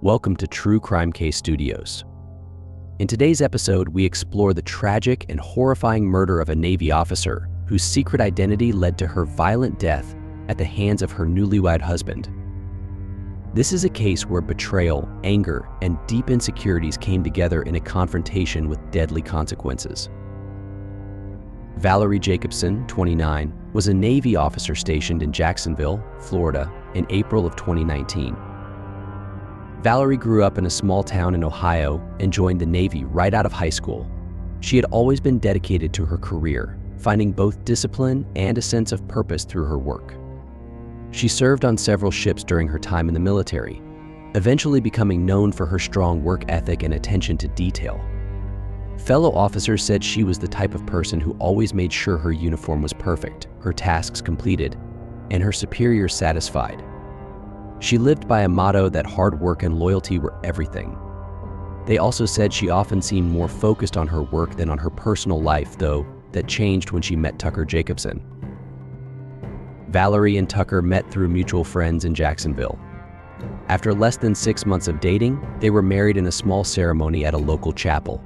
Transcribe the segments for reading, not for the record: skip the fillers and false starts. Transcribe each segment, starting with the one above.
Welcome to True Crime Case Studios. In today's episode, we explore the tragic and horrifying murder of a Navy officer whose secret identity led to her violent death at the hands of her newlywed husband. This is a case where betrayal, anger, and deep insecurities came together in a confrontation with deadly consequences. Valery Jacobson, 29, was a Navy officer stationed in Jacksonville, Florida, in April of 2019. Valery grew up in a small town in Ohio and joined the Navy right out of high school. She had always been dedicated to her career, finding both discipline and a sense of purpose through her work. She served on several ships during her time in the military, eventually becoming known for her strong work ethic and attention to detail. Fellow officers said she was the type of person who always made sure her uniform was perfect, her tasks completed, and her superiors satisfied. She lived by a motto that hard work and loyalty were everything. They also said she often seemed more focused on her work than on her personal life, though that changed when she met Tucker Jacobson. Valery and Tucker met through mutual friends in Jacksonville. After less than 6 months of dating, they were married in a small ceremony at a local chapel.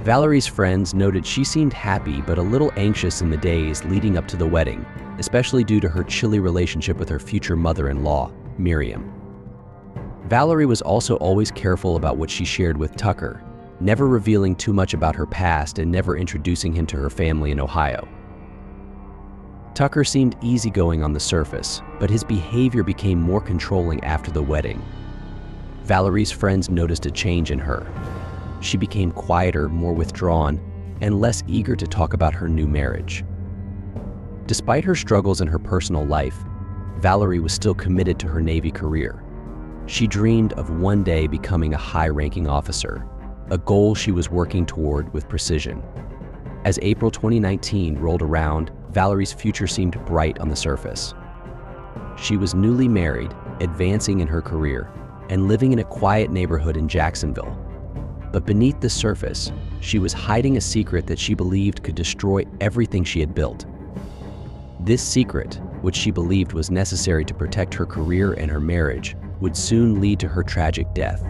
Valery's friends noted she seemed happy but a little anxious in the days leading up to the wedding, especially due to her chilly relationship with her future mother-in-law, Miriam. Valery was also always careful about what she shared with Tucker, never revealing too much about her past and never introducing him to her family in Ohio. Tucker seemed easygoing on the surface, but his behavior became more controlling after the wedding. Valery's friends noticed a change in her. She became quieter, more withdrawn, and less eager to talk about her new marriage. Despite her struggles in her personal life, Valery was still committed to her Navy career. She dreamed of one day becoming a high-ranking officer, a goal she was working toward with precision. As April 2019 rolled around, Valery's future seemed bright on the surface. She was newly married, advancing in her career, and living in a quiet neighborhood in Jacksonville. But beneath the surface, she was hiding a secret that she believed could destroy everything she had built. This secret, which she believed was necessary to protect her career and her marriage, would soon lead to her tragic death.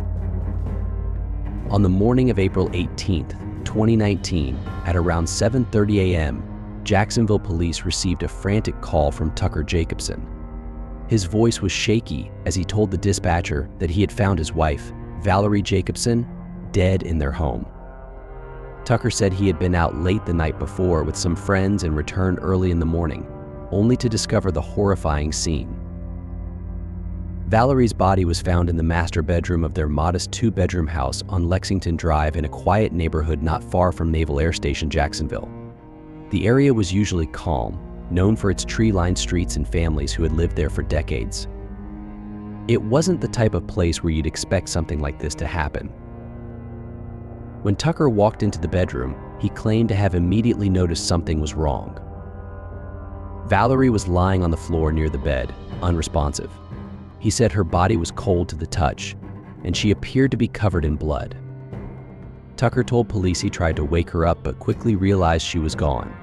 On the morning of April 18, 2019, at around 7:30 a.m., Jacksonville police received a frantic call from Tucker Jacobson. His voice was shaky as he told the dispatcher that he had found his wife, Valery Jacobson, dead in their home. Tucker said he had been out late the night before with some friends and returned early in the morning, only to discover the horrifying scene. Valery's body was found in the master bedroom of their modest 2-bedroom house on Lexington Drive in a quiet neighborhood not far from Naval Air Station Jacksonville. The area was usually calm, known for its tree-lined streets and families who had lived there for decades. It wasn't the type of place where you'd expect something like this to happen. When Tucker walked into the bedroom, he claimed to have immediately noticed something was wrong. Valery was lying on the floor near the bed, unresponsive. He said her body was cold to the touch, and she appeared to be covered in blood. Tucker told police he tried to wake her up but quickly realized she was gone.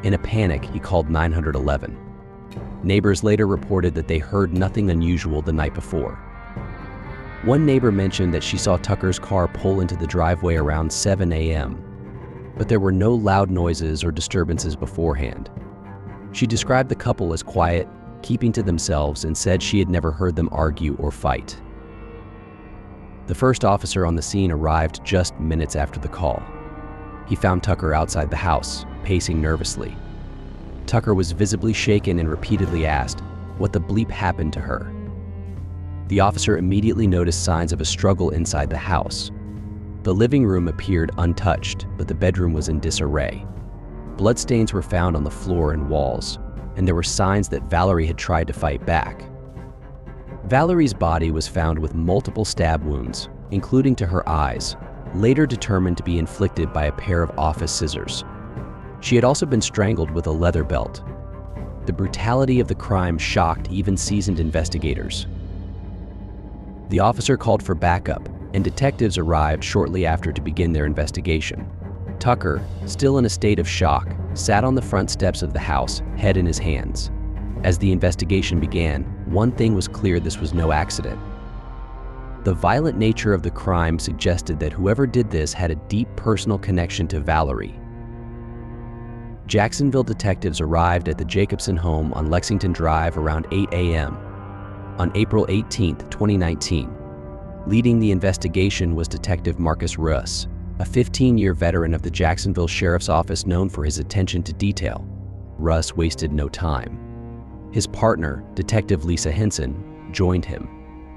In a panic, he called 911. Neighbors later reported that they heard nothing unusual the night before. One neighbor mentioned that she saw Tucker's car pull into the driveway around 7 a.m., but there were no loud noises or disturbances beforehand. She described the couple as quiet, keeping to themselves, and said she had never heard them argue or fight. The first officer on the scene arrived just minutes after the call. He found Tucker outside the house, pacing nervously. Tucker was visibly shaken and repeatedly asked what the bleep happened to her. The officer immediately noticed signs of a struggle inside the house. The living room appeared untouched, but the bedroom was in disarray. Bloodstains were found on the floor and walls, and there were signs that Valery had tried to fight back. Valery's body was found with multiple stab wounds, including to her eyes, later determined to be inflicted by a pair of office scissors. She had also been strangled with a leather belt. The brutality of the crime shocked even seasoned investigators. The officer called for backup, and detectives arrived shortly after to begin their investigation. Tucker, still in a state of shock, sat on the front steps of the house, head in his hands. As the investigation began, one thing was clear: this was no accident. The violent nature of the crime suggested that whoever did this had a deep personal connection to Valery. Jacksonville detectives arrived at the Jacobson home on Lexington Drive around 8 a.m. on April 18, 2019. Leading the investigation was Detective Marcus Russ, a 15-year veteran of the Jacksonville Sheriff's Office known for his attention to detail. Russ wasted no time. His partner, Detective Lisa Henson, joined him.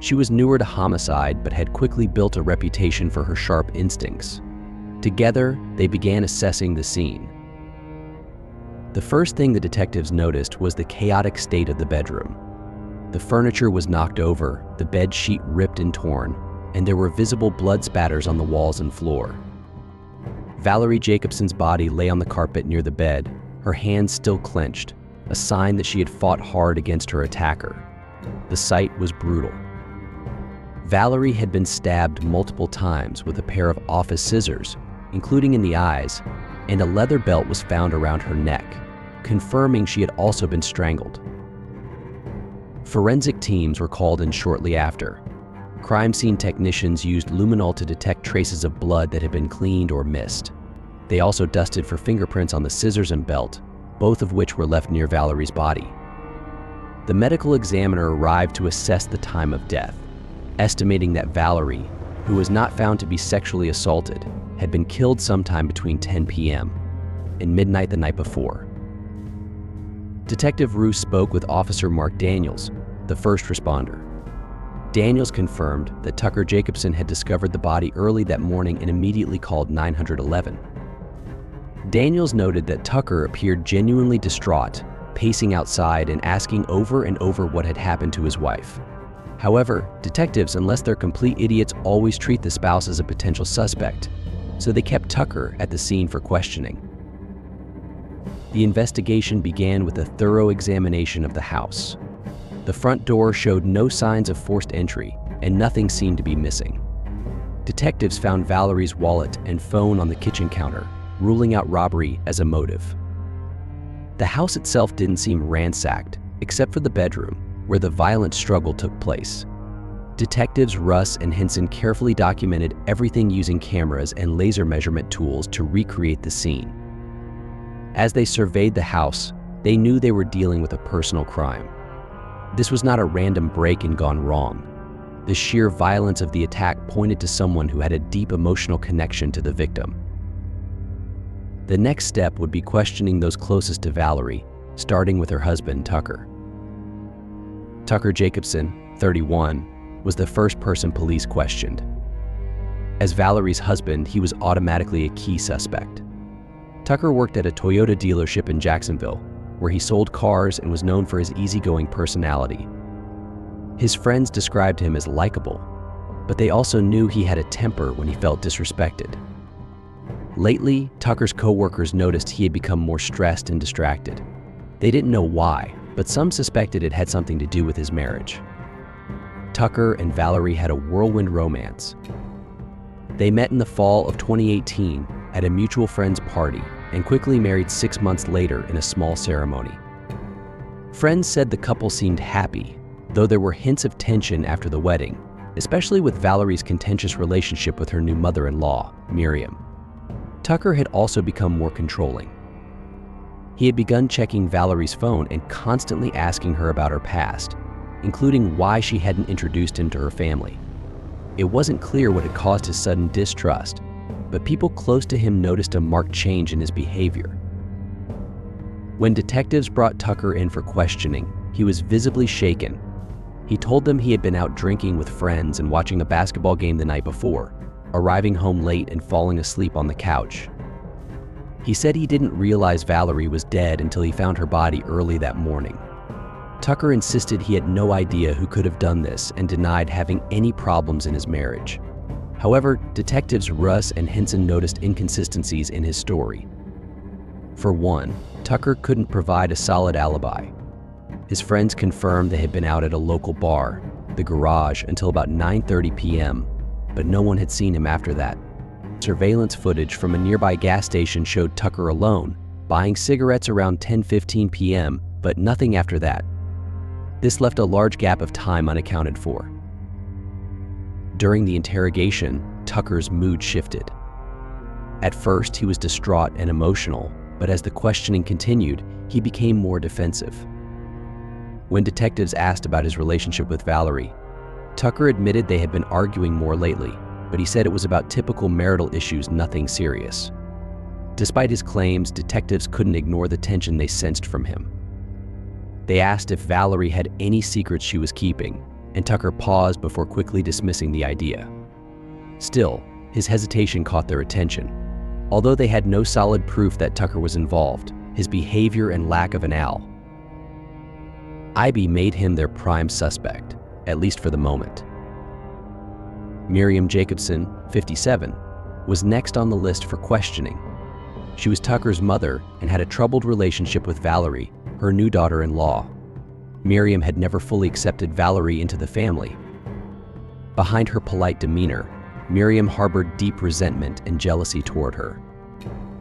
She was newer to homicide but had quickly built a reputation for her sharp instincts. Together, they began assessing the scene. The first thing the detectives noticed was the chaotic state of the bedroom. The furniture was knocked over, the bed sheet ripped and torn, and there were visible blood spatters on the walls and floor. Valery Jacobson's body lay on the carpet near the bed, her hands still clenched, a sign that she had fought hard against her attacker. The sight was brutal. Valery had been stabbed multiple times with a pair of office scissors, including in the eyes, and a leather belt was found around her neck, confirming she had also been strangled. Forensic teams were called in shortly after. Crime scene technicians used luminol to detect traces of blood that had been cleaned or missed. They also dusted for fingerprints on the scissors and belt, both of which were left near Valery's body. The medical examiner arrived to assess the time of death, estimating that Valery, who was not found to be sexually assaulted, had been killed sometime between 10 p.m. and midnight the night before. Detective Roos spoke with Officer Mark Daniels, the first responder. Daniels confirmed that Tucker Jacobson had discovered the body early that morning and immediately called 911. Daniels noted that Tucker appeared genuinely distraught, pacing outside and asking over and over what had happened to his wife. However, detectives, unless they're complete idiots, always treat the spouse as a potential suspect, so they kept Tucker at the scene for questioning. The investigation began with a thorough examination of the house. The front door showed no signs of forced entry, and nothing seemed to be missing. Detectives found Valery's wallet and phone on the kitchen counter, ruling out robbery as a motive. The house itself didn't seem ransacked, except for the bedroom, where the violent struggle took place. Detectives Russ and Henson carefully documented everything using cameras and laser measurement tools to recreate the scene. As they surveyed the house, they knew they were dealing with a personal crime. This was not a random break-in gone wrong. The sheer violence of the attack pointed to someone who had a deep emotional connection to the victim. The next step would be questioning those closest to Valery, starting with her husband, Tucker. Tucker Jacobson, 31, was the first person police questioned. As Valery's husband, he was automatically a key suspect. Tucker worked at a Toyota dealership in Jacksonville, where he sold cars and was known for his easygoing personality. His friends described him as likable, but they also knew he had a temper when he felt disrespected. Lately, Tucker's co-workers noticed he had become more stressed and distracted. They didn't know why, but some suspected it had something to do with his marriage. Tucker and Valery had a whirlwind romance. They met in the fall of 2018 at a mutual friend's party and quickly married 6 months later in a small ceremony. Friends said the couple seemed happy, though there were hints of tension after the wedding, especially with Valery's contentious relationship with her new mother-in-law, Miriam. Tucker had also become more controlling. He had begun checking Valery's phone and constantly asking her about her past, including why she hadn't introduced him to her family. It wasn't clear what had caused his sudden distrust, but people close to him noticed a marked change in his behavior. When detectives brought Tucker in for questioning, he was visibly shaken. He told them he had been out drinking with friends and watching a basketball game the night before, arriving home late and falling asleep on the couch. He said he didn't realize Valery was dead until he found her body early that morning. Tucker insisted he had no idea who could have done this and denied having any problems in his marriage. However, detectives Russ and Henson noticed inconsistencies in his story. For one, Tucker couldn't provide a solid alibi. His friends confirmed they had been out at a local bar, the Garage, until about 9:30 p.m., but no one had seen him after that. Surveillance footage from a nearby gas station showed Tucker alone, buying cigarettes around 10:15 p.m., but nothing after that. This left a large gap of time unaccounted for. During the interrogation, Tucker's mood shifted. At first, he was distraught and emotional, but as the questioning continued, he became more defensive. When detectives asked about his relationship with Valery, Tucker admitted they had been arguing more lately, but he said it was about typical marital issues, nothing serious. Despite his claims, detectives couldn't ignore the tension they sensed from him. They asked if Valery had any secrets she was keeping, and Tucker paused before quickly dismissing the idea. Still, his hesitation caught their attention. Although they had no solid proof that Tucker was involved, his behavior and lack of an alibi made him their prime suspect, at least for the moment. Miriam Jacobson, 57, was next on the list for questioning. She was Tucker's mother and had a troubled relationship with Valery, her new daughter-in-law. Miriam had never fully accepted Valery into the family. Behind her polite demeanor, Miriam harbored deep resentment and jealousy toward her.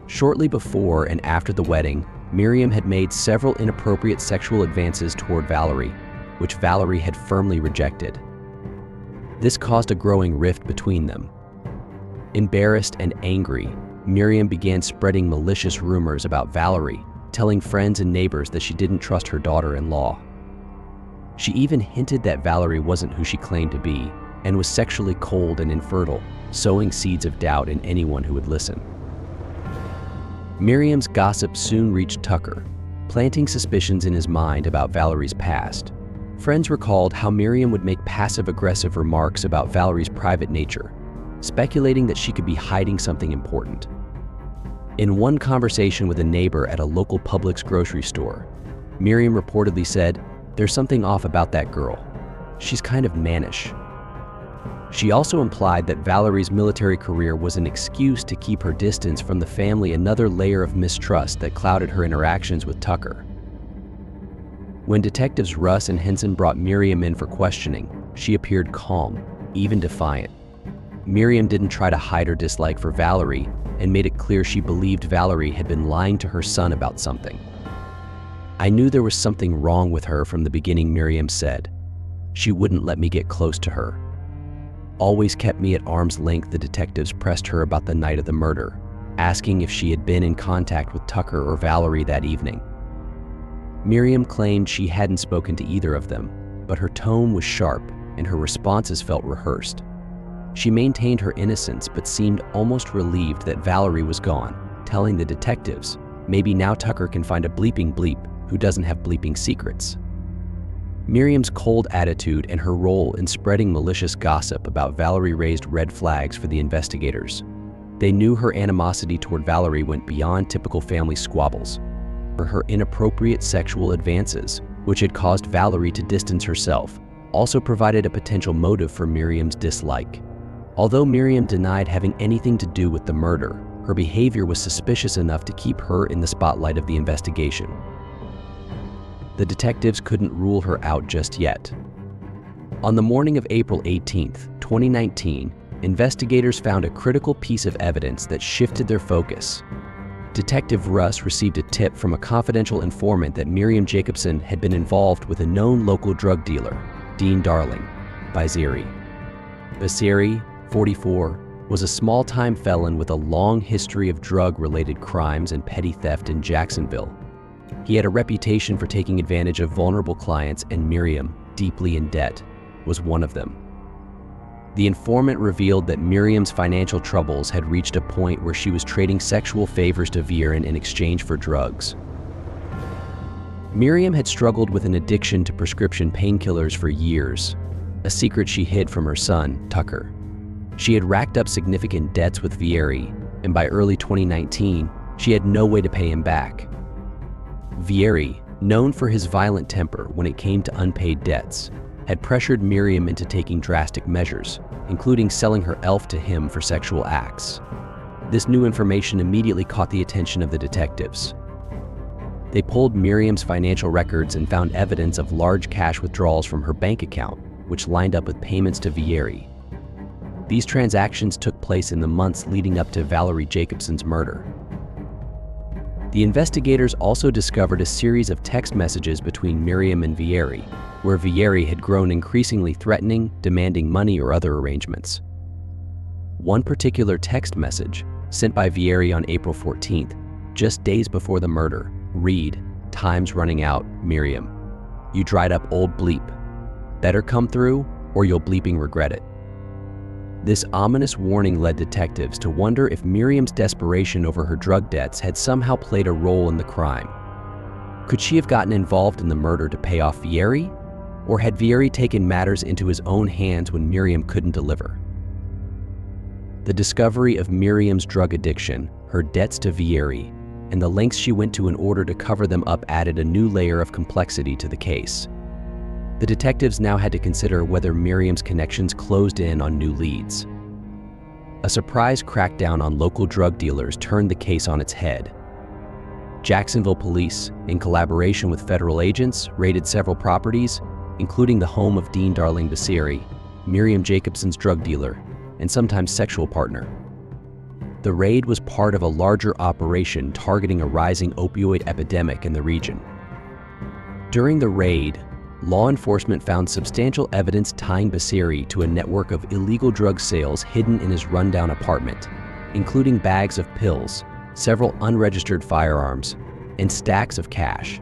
Shortly before and after the wedding, Miriam had made several inappropriate sexual advances toward Valery, which Valery had firmly rejected. This caused a growing rift between them. Embarrassed and angry, Miriam began spreading malicious rumors about Valery, telling friends and neighbors that she didn't trust her daughter-in-law. She even hinted that Valery wasn't who she claimed to be and was sexually cold and infertile, sowing seeds of doubt in anyone who would listen. Miriam's gossip soon reached Tucker, planting suspicions in his mind about Valery's past. Friends recalled how Miriam would make passive-aggressive remarks about Valery's private nature, speculating that she could be hiding something important. In one conversation with a neighbor at a local Publix grocery store, Miriam reportedly said, "There's something off about that girl. She's kind of mannish." She also implied that Valery's military career was an excuse to keep her distance from the family, another layer of mistrust that clouded her interactions with Tucker. When detectives Russ and Henson brought Miriam in for questioning, she appeared calm, even defiant. Miriam didn't try to hide her dislike for Valery and made it clear she believed Valery had been lying to her son about something. "I knew there was something wrong with her from the beginning," Miriam said. "She wouldn't let me get close to her. Always kept me at arm's length." The detectives pressed her about the night of the murder, asking if she had been in contact with Tucker or Valery that evening. Miriam claimed she hadn't spoken to either of them, but her tone was sharp and her responses felt rehearsed. She maintained her innocence but seemed almost relieved that Valery was gone, telling the detectives, maybe now Tucker can find a bleeping bleep who doesn't have bleeping secrets. Miriam's cold attitude and her role in spreading malicious gossip about Valery raised red flags for the investigators. They knew her animosity toward Valery went beyond typical family squabbles. Her inappropriate sexual advances, which had caused Valery to distance herself, also provided a potential motive for Miriam's dislike. Although Miriam denied having anything to do with the murder, her behavior was suspicious enough to keep her in the spotlight of the investigation. The detectives couldn't rule her out just yet. On the morning of April 18, 2019, investigators found a critical piece of evidence that shifted their focus. Detective Russ received a tip from a confidential informant that Miriam Jacobson had been involved with a known local drug dealer, Dean Darling, Valery. Valery, 44, was a small-time felon with a long history of drug-related crimes and petty theft in Jacksonville. He had a reputation for taking advantage of vulnerable clients, and Miriam, deeply in debt, was one of them. The informant revealed that Miriam's financial troubles had reached a point where she was trading sexual favors to Valery in exchange for drugs. Miriam had struggled with an addiction to prescription painkillers for years, a secret she hid from her son, Tucker. She had racked up significant debts with Valery, and by early 2019, she had no way to pay him back. Valery, known for his violent temper when it came to unpaid debts, had pressured Miriam into taking drastic measures, including selling her elf to him for sexual acts. This new information immediately caught the attention of the detectives. They pulled Miriam's financial records and found evidence of large cash withdrawals from her bank account, which lined up with payments to Valery. These transactions took place in the months leading up to Valery Jacobson's murder. The investigators also discovered a series of text messages between Miriam and Valery, where Valery had grown increasingly threatening, demanding money or other arrangements. One particular text message, sent by Valery on April 14th, just days before the murder, read, "Time's running out, Miriam. You dried up old bleep. Better come through or you'll bleeping regret it." This ominous warning led detectives to wonder if Miriam's desperation over her drug debts had somehow played a role in the crime. Could she have gotten involved in the murder to pay off Valery? Or had Valery taken matters into his own hands when Miriam couldn't deliver? The discovery of Miriam's drug addiction, her debts to Valery, and the lengths she went to in order to cover them up added a new layer of complexity to the case. The detectives now had to consider whether Miriam's connections closed in on new leads. A surprise crackdown on local drug dealers turned the case on its head. Jacksonville police, in collaboration with federal agents, raided several properties, including the home of Dean Darling Valery, Miriam Jacobson's drug dealer, and sometimes sexual partner. The raid was part of a larger operation targeting a rising opioid epidemic in the region. During the raid, law enforcement found substantial evidence tying Valery to a network of illegal drug sales hidden in his rundown apartment, including bags of pills, several unregistered firearms, and stacks of cash.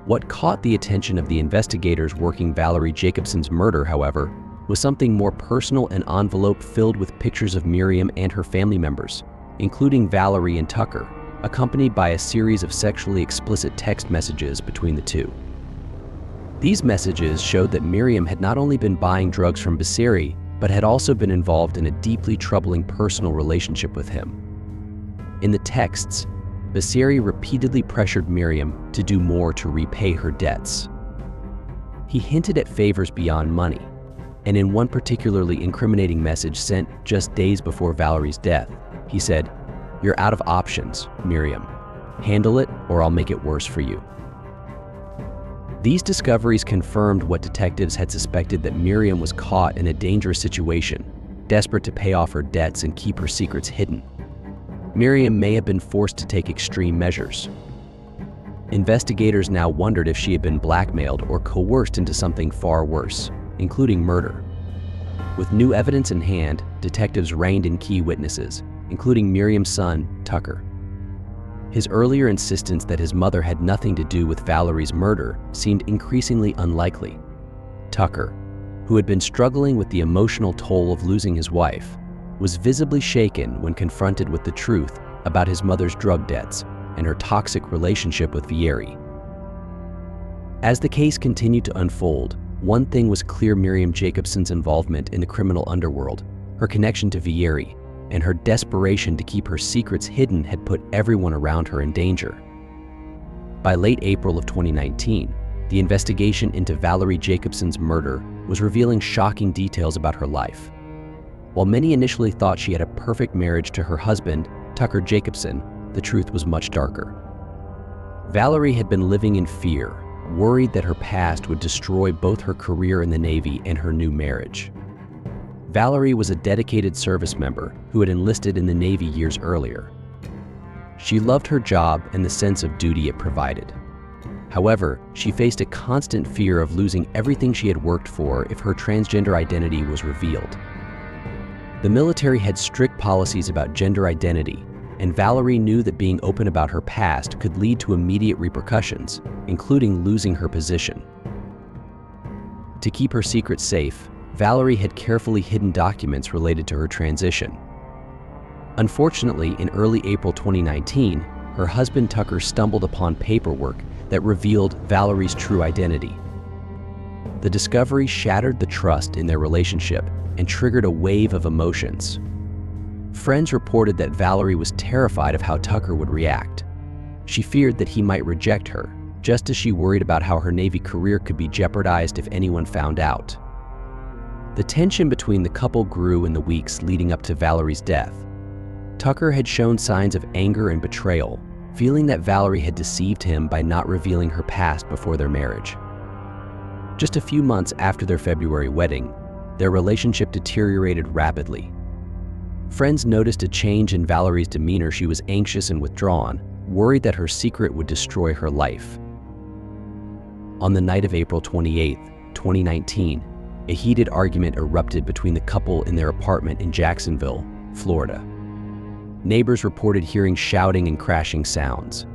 What caught the attention of the investigators working Valery Jacobson's murder, however, was something more personal: an envelope filled with pictures of Miriam and her family members, including Valery and Tucker, accompanied by a series of sexually explicit text messages between the two. These messages showed that Miriam had not only been buying drugs from Valery, but had also been involved in a deeply troubling personal relationship with him. In the texts, Valery repeatedly pressured Miriam to do more to repay her debts. He hinted at favors beyond money, and in one particularly incriminating message sent just days before Valery's death, he said, "You're out of options, Miriam. Handle it or I'll make it worse for you." These discoveries confirmed what detectives had suspected, that Miriam was caught in a dangerous situation, desperate to pay off her debts and keep her secrets hidden. Miriam may have been forced to take extreme measures. Investigators now wondered if she had been blackmailed or coerced into something far worse, including murder. With new evidence in hand, detectives reined in key witnesses, including Miriam's son, Tucker. His earlier insistence that his mother had nothing to do with Valery's murder seemed increasingly unlikely. Tucker, who had been struggling with the emotional toll of losing his wife, was visibly shaken when confronted with the truth about his mother's drug debts and her toxic relationship with Valery. As the case continued to unfold, one thing was clear: Miriam Jacobson's involvement in the criminal underworld, her connection to Valery, and her desperation to keep her secrets hidden had put everyone around her in danger. By late April of 2019, the investigation into Valery Jacobson's murder was revealing shocking details about her life. While many initially thought she had a perfect marriage to her husband, Tucker Jacobson, the truth was much darker. Valery had been living in fear, worried that her past would destroy both her career in the Navy and her new marriage. Valery was a dedicated service member who had enlisted in the Navy years earlier. She loved her job and the sense of duty it provided. However, she faced a constant fear of losing everything she had worked for if her transgender identity was revealed. The military had strict policies about gender identity, and Valery knew that being open about her past could lead to immediate repercussions, including losing her position. To keep her secret safe, Valery had carefully hidden documents related to her transition. Unfortunately, in early April 2019, her husband Tucker stumbled upon paperwork that revealed Valery's true identity. The discovery shattered the trust in their relationship and triggered a wave of emotions. Friends reported that Valery was terrified of how Tucker would react. She feared that he might reject her, just as she worried about how her Navy career could be jeopardized if anyone found out. The tension between the couple grew in the weeks leading up to Valery's death. Tucker had shown signs of anger and betrayal, feeling that Valery had deceived him by not revealing her past before their marriage. Just a few months after their February wedding, their relationship deteriorated rapidly. Friends noticed a change in Valery's demeanor. She was anxious and withdrawn, worried that her secret would destroy her life. On the night of April 28, 2019, a heated argument erupted between the couple in their apartment in Jacksonville, Florida. Neighbors reported hearing shouting and crashing sounds.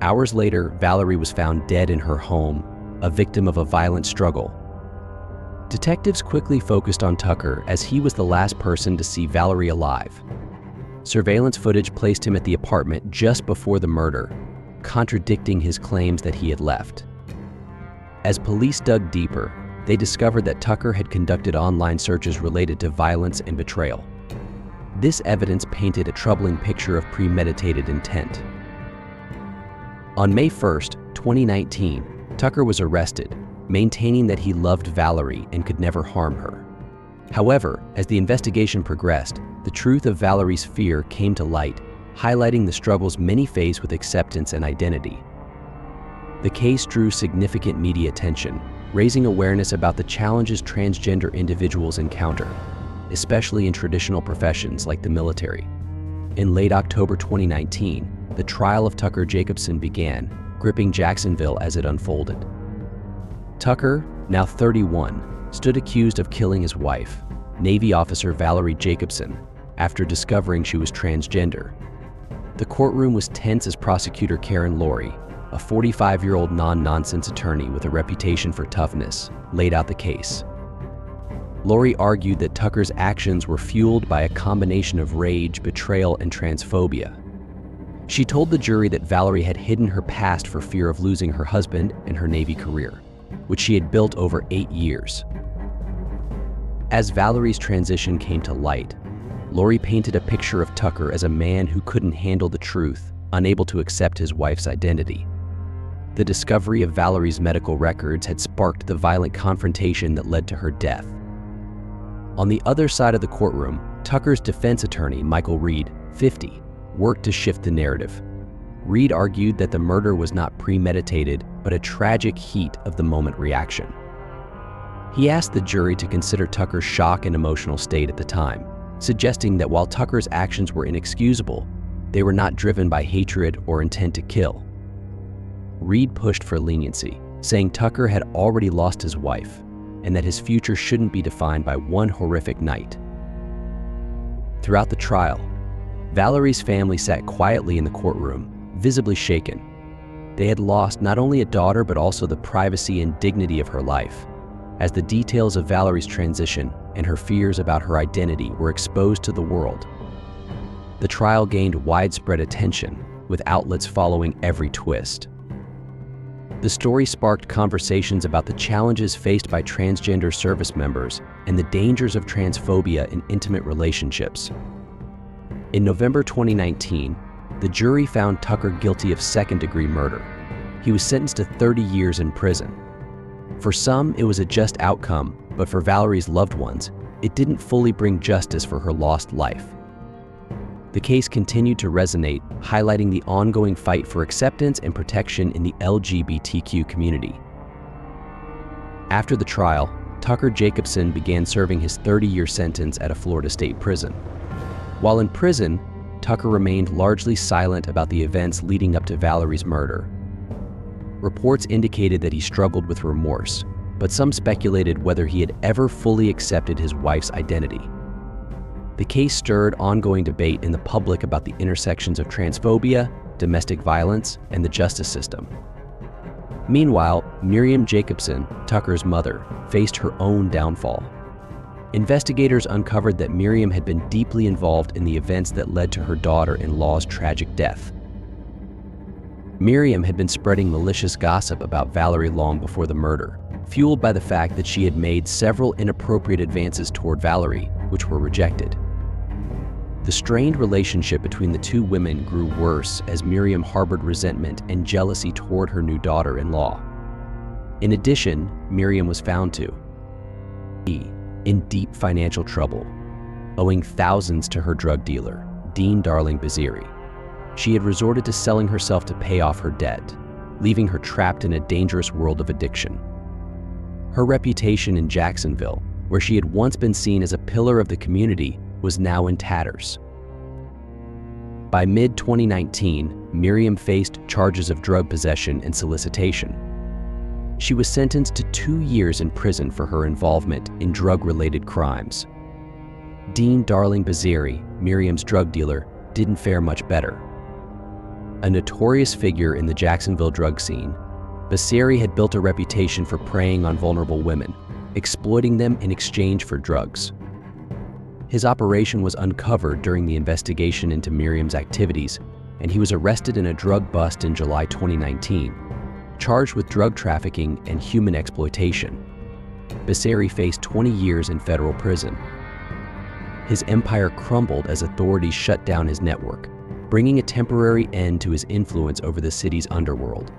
Hours later, Valery was found dead in her home, a victim of a violent struggle. Detectives quickly focused on Tucker as he was the last person to see Valery alive. Surveillance footage placed him at the apartment just before the murder, contradicting his claims that he had left. As police dug deeper, they discovered that Tucker had conducted online searches related to violence and betrayal. This evidence painted a troubling picture of premeditated intent. On May 1, 2019, Tucker was arrested, maintaining that he loved Valery and could never harm her. However, as the investigation progressed, the truth of Valery's fear came to light, highlighting the struggles many face with acceptance and identity. The case drew significant media attention, raising awareness about the challenges transgender individuals encounter, especially in traditional professions like the military. In late October 2019, the trial of Tucker Jacobson began, gripping Jacksonville as it unfolded. Tucker, now 31, stood accused of killing his wife, Navy officer Valery Jacobson, after discovering she was transgender. The courtroom was tense as prosecutor Karen Laurie, a 45-year-old non-nonsense attorney with a reputation for toughness, laid out the case. Laurie argued that Tucker's actions were fueled by a combination of rage, betrayal, and transphobia. She told the jury that Valery had hidden her past for fear of losing her husband and her Navy career, which she had built over 8 years. As Valery's transition came to light, Laurie painted a picture of Tucker as a man who couldn't handle the truth, unable to accept his wife's identity. The discovery of Valery's medical records had sparked the violent confrontation that led to her death. On the other side of the courtroom, Tucker's defense attorney, Michael Reed, 50, worked to shift the narrative. Reed argued that the murder was not premeditated, but a tragic heat-of-the-moment reaction. He asked the jury to consider Tucker's shock and emotional state at the time, suggesting that while Tucker's actions were inexcusable, they were not driven by hatred or intent to kill. Reed pushed for leniency, saying Tucker had already lost his wife and that his future shouldn't be defined by one horrific night. Throughout the trial, Valery's family sat quietly in the courtroom, visibly shaken. They had lost not only a daughter but also the privacy and dignity of her life, as the details of Valery's transition and her fears about her identity were exposed to the world. The trial gained widespread attention, with outlets following every twist. The story sparked conversations about the challenges faced by transgender service members and the dangers of transphobia in intimate relationships. In November 2019, the jury found Tucker guilty of second-degree murder. He was sentenced to 30 years in prison. For some, it was a just outcome, but for Valery's loved ones, it didn't fully bring justice for her lost life. The case continued to resonate, highlighting the ongoing fight for acceptance and protection in the LGBTQ community. After the trial, Tucker Jacobson began serving his 30-year sentence at a Florida state prison. While in prison, Tucker remained largely silent about the events leading up to Valery's murder. Reports indicated that he struggled with remorse, but some speculated whether he had ever fully accepted his wife's identity. The case stirred ongoing debate in the public about the intersections of transphobia, domestic violence, and the justice system. Meanwhile, Miriam Jacobson, Tucker's mother, faced her own downfall. Investigators uncovered that Miriam had been deeply involved in the events that led to her daughter-in-law's tragic death. Miriam had been spreading malicious gossip about Valery long before the murder, fueled by the fact that she had made several inappropriate advances toward Valery, which were rejected. The strained relationship between the two women grew worse as Miriam harbored resentment and jealousy toward her new daughter-in-law. In addition, Miriam was found to be in deep financial trouble, owing thousands to her drug dealer, Dean Darling Baziri. She had resorted to selling herself to pay off her debt, leaving her trapped in a dangerous world of addiction. Her reputation in Jacksonville, where she had once been seen as a pillar of the community, was now in tatters. By mid-2019, Miriam faced charges of drug possession and solicitation. She was sentenced to 2 years in prison for her involvement in drug-related crimes. Dean Darling Baziri, Miriam's drug dealer, didn't fare much better. A notorious figure in the Jacksonville drug scene, Baziri had built a reputation for preying on vulnerable women, exploiting them in exchange for drugs. His operation was uncovered during the investigation into Miriam's activities, and he was arrested in a drug bust in July 2019, charged with drug trafficking and human exploitation. Baziri faced 20 years in federal prison. His empire crumbled as authorities shut down his network, bringing a temporary end to his influence over the city's underworld.